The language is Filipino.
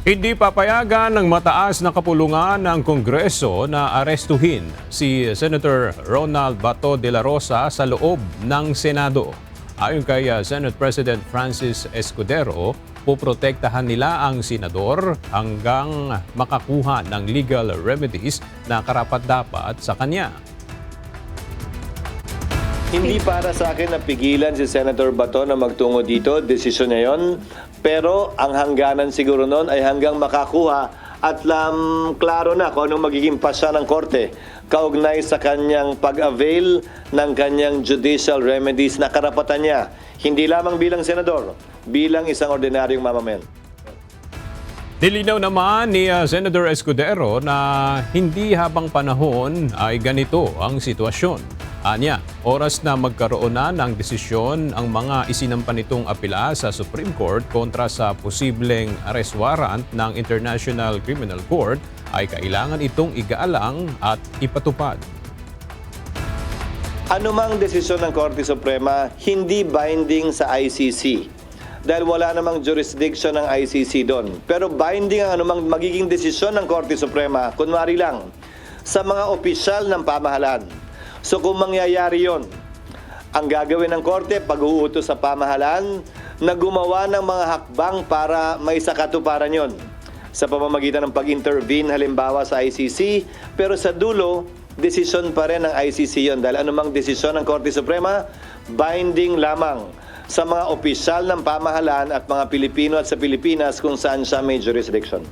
Hindi papayagan ng mataas na kapulungan ng Kongreso na arestuhin si Senator Ronald Bato de la Rosa sa loob ng Senado. Ayon kay Senate President Francis Escudero, poprotektahan nila ang senador hanggang makakuha ng legal remedies na karapat-dapat sa kanya. Hindi para sa akin na pigilan si Senator Bato na magtungo dito, desisyon niya yun. Pero ang hangganan siguro noon ay hanggang makakuha at klaro na kung anong magiging pasya ng korte kaugnay sa kanyang pag-avail ng kanyang judicial remedies na karapatan niya. Hindi lamang bilang senador, bilang isang ordinaryong mamamayan. Nilinaw naman ni Senator Escudero na hindi habang panahon ay ganito ang sitwasyon. Anya, oras na magkaroon na ng desisyon ang mga isinampa nitong apela sa Supreme Court kontra sa posibleng arrest warrant ng International Criminal Court ay kailangan itong igaalang at ipatupad. Anumang desisyon ng Korte Suprema hindi binding sa ICC dahil wala namang jurisdiction ng ICC doon. Pero binding ang anumang magiging desisyon ng Korte Suprema, kunwari lang, sa mga opisyal ng pamahalaan. So kung mangyayari yon, ang gagawin ng Korte, pag-uutos sa pamahalaan na gumawa ng mga hakbang para may sakatuparan yon sa pamamagitan ng pag-intervene halimbawa sa ICC, pero sa dulo, desisyon pa rin ng ICC yon dahil anumang desisyon ng Korte Suprema, binding lamang sa mga opisyal ng pamahalaan at mga Pilipino at sa Pilipinas kung saan siya may jurisdiction.